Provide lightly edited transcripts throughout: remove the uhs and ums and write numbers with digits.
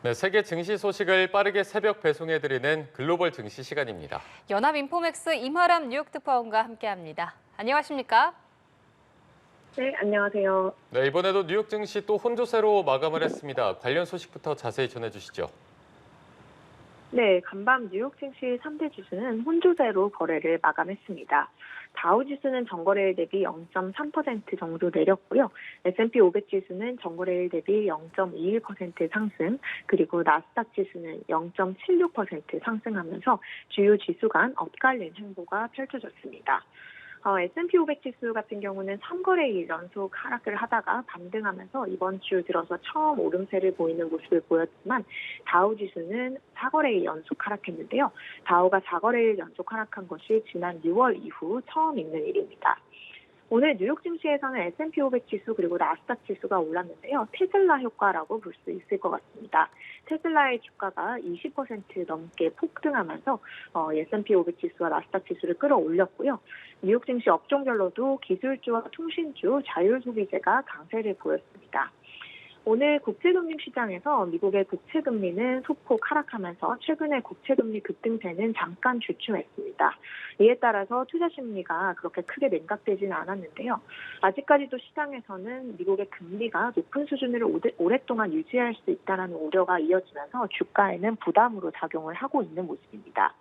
네, 세계 증시 소식을 빠르게 새벽 배송해드리는 글로벌 증시 시간입니다. 연합인포맥스 임하람 뉴욕 특파원과 함께합니다. 안녕하십니까? 네, 안녕하세요. 네, 이번에도 뉴욕 증시 또 혼조세로 마감을 했습니다. 관련 소식부터 자세히 전해주시죠. 네, 간밤 뉴욕 증시 3대 지수는 혼조세로 거래를 마감했습니다. 다우 지수는 전거래일 대비 0.3% 정도 내렸고요. S&P 500 지수는 전거래일 대비 0.21% 상승, 그리고 나스닥 지수는 0.76% 상승하면서 주요 지수 간 엇갈린 행보가 펼쳐졌습니다. S&P 500 지수 같은 경우는 3거래일 연속 하락을 하다가 반등하면서 이번 주 들어서 처음 오름세를 보이는 모습을 보였지만 다우 지수는 4거래일 연속 하락했는데요. 다우가 4거래일 연속 하락한 것이 지난 6월 이후 처음 있는 일입니다. 오늘 뉴욕 증시에서는 S&P 500 지수 그리고 나스닥 지수가 올랐는데요. 테슬라 효과라고 볼 수 있을 것 같습니다. 테슬라의 주가가 20% 넘게 폭등하면서 S&P 500 지수와 나스닥 지수를 끌어올렸고요. 뉴욕 증시 업종별로도 기술주와 통신주, 자율소비재가 강세를 보였습니다. 오늘 국제금융시장에서 미국의 국채금리는 소폭 하락하면서 최근의 국채금리 급등세는 잠깐 주춤했습니다. 이에 따라서 투자 심리가 그렇게 크게 냉각되지는 않았는데요. 아직까지도 시장에서는 미국의 금리가 높은 수준을 오랫동안 유지할 수 있다는 우려가 이어지면서 주가에는 부담으로 작용을 하고 있는 모습입니다.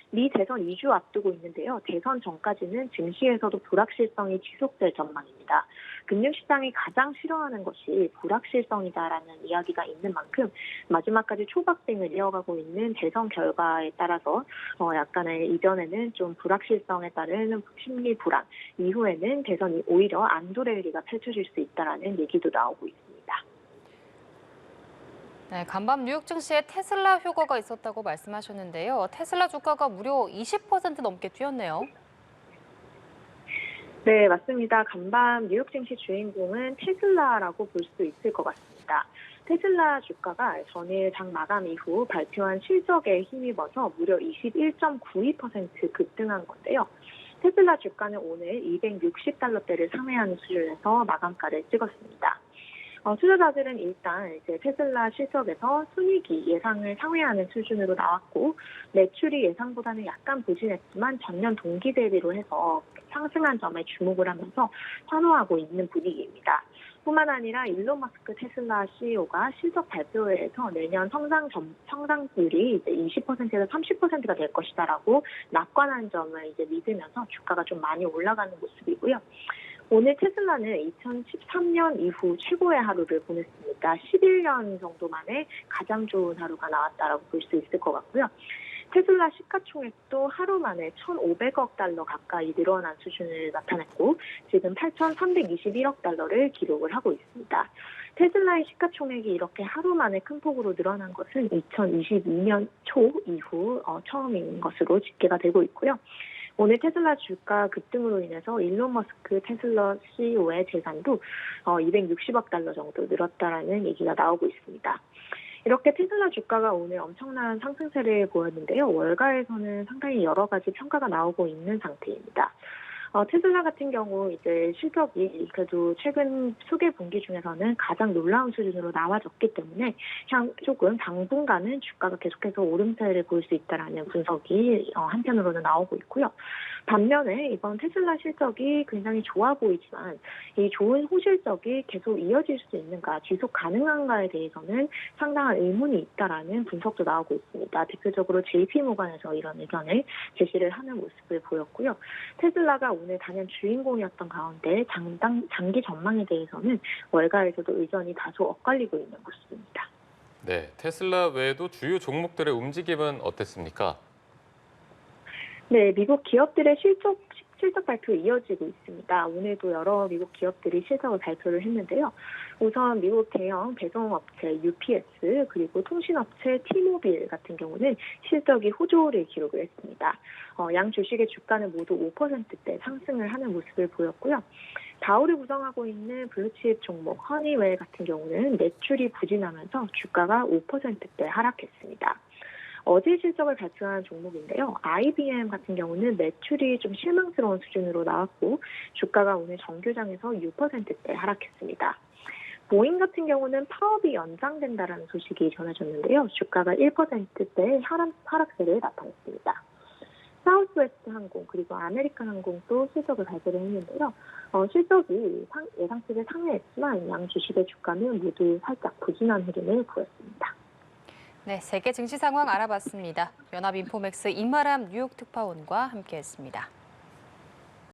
미 대선 2주 앞두고 있는데요. 대선 전까지는 증시에서도 불확실성이 지속될 전망입니다. 금융시장이 가장 싫어하는 것이 불확실성이다라는 이야기가 있는 만큼 마지막까지 초박빙을 이어가고 있는 대선 결과에 따라서 약간의 이전에는 좀 불확실성에 따른 심리 불안, 이후에는 대선이 오히려 안도레일리가 펼쳐질 수 있다라는 얘기도 나오고 있습니다. 네, 간밤 뉴욕 증시에 테슬라 효과가 있었다고 말씀하셨는데요. 테슬라 주가가 무려 20% 넘게 뛰었네요. 네, 맞습니다. 간밤 뉴욕 증시 주인공은 테슬라라고 볼 수 있을 것 같습니다. 테슬라 주가가 전일 장 마감 이후 발표한 실적에 힘입어서 무려 21.92% 급등한 건데요. 테슬라 주가는 오늘 260달러대를 상회하는 수준에서 마감가를 찍었습니다. 투자자들은 일단 이제 테슬라 실적에서 순이익이 예상을 상회하는 수준으로 나왔고 매출이 예상보다는 약간 부진했지만 전년 동기 대비로 해서 상승한 점에 주목을 하면서 선호하고 있는 분위기입니다. 뿐만 아니라 일론 머스크 테슬라 CEO가 실적 발표회에서 내년 성장률이 이제 20%에서 30%가 될 것이다라고 낙관한 점을 이제 믿으면서 주가가 좀 많이 올라가는 모습이고요. 오늘 테슬라는 2013년 이후 최고의 하루를 보냈습니다. 11년 정도 만에 가장 좋은 하루가 나왔다라고 볼 수 있을 것 같고요. 테슬라 시가총액도 하루 만에 1,500억 달러 가까이 늘어난 수준을 나타냈고 지금 8,321억 달러를 기록을 하고 있습니다. 테슬라의 시가총액이 이렇게 하루 만에 큰 폭으로 늘어난 것은 2022년 초 이후 처음인 것으로 집계가 되고 있고요. 오늘 테슬라 주가 급등으로 인해서 일론 머스크 테슬라 CEO의 재산도 260억 달러 정도 늘었다라는 얘기가 나오고 있습니다. 이렇게 테슬라 주가가 오늘 엄청난 상승세를 보였는데요. 월가에서는 상당히 여러 가지 평가가 나오고 있는 상태입니다. 테슬라 같은 경우 이제 실적이 그래도 최근 수개 분기 중에서는 가장 놀라운 수준으로 나와졌기 때문에 조금 당분간은 주가가 계속해서 오름세를 보일 수 있다라는 분석이 한편으로는 나오고 있고요. 반면에 이번 테슬라 실적이 굉장히 좋아 보이지만 이 좋은 호실적이 계속 이어질 수 있는가, 지속 가능한가에 대해서는 상당한 의문이 있다라는 분석도 나오고 있습니다. 대표적으로 JP모건에서 이런 의견을 제시를 하는 모습을 보였고요. 테슬라가 오늘 단연 주인공이었던 가운데 장기 전망에 대해서는 월가에서도 의견이 다소 엇갈리고 있는 모습입니다. 네, 테슬라 외에도 주요 종목들의 움직임은 어땠습니까? 네, 미국 기업들의 실적 발표 이어지고 있습니다. 오늘도 여러 미국 기업들이 실적을 발표를 했는데요. 우선 미국 대형 배송업체 UPS 그리고 통신업체 T모빌 같은 경우는 실적이 호조를 기록을 했습니다. 양 주식의 주가는 모두 5%대 상승을 하는 모습을 보였고요. 다우를 구성하고 있는 블루칩 종목 허니웰 같은 경우는 매출이 부진하면서 주가가 5%대 하락했습니다. 어제 실적을 발표한 종목인데요. IBM 같은 경우는 매출이 좀 실망스러운 수준으로 나왔고 주가가 오늘 정규장에서 6%대 하락했습니다. 보잉 같은 경우는 파업이 연장된다라는 소식이 전해졌는데요. 주가가 1%대 하락세를 나타냈습니다. 사우스웨스트 항공 그리고 아메리칸 항공도 실적을 발표를 했는데요. 실적이 예상치를 상회했지만 양 주식의 주가는 모두 살짝 부진한 흐름을 보였습니다. 네, 세계 증시 상황 알아봤습니다. 연합인포맥스 임아람 뉴욕 특파원과 함께했습니다.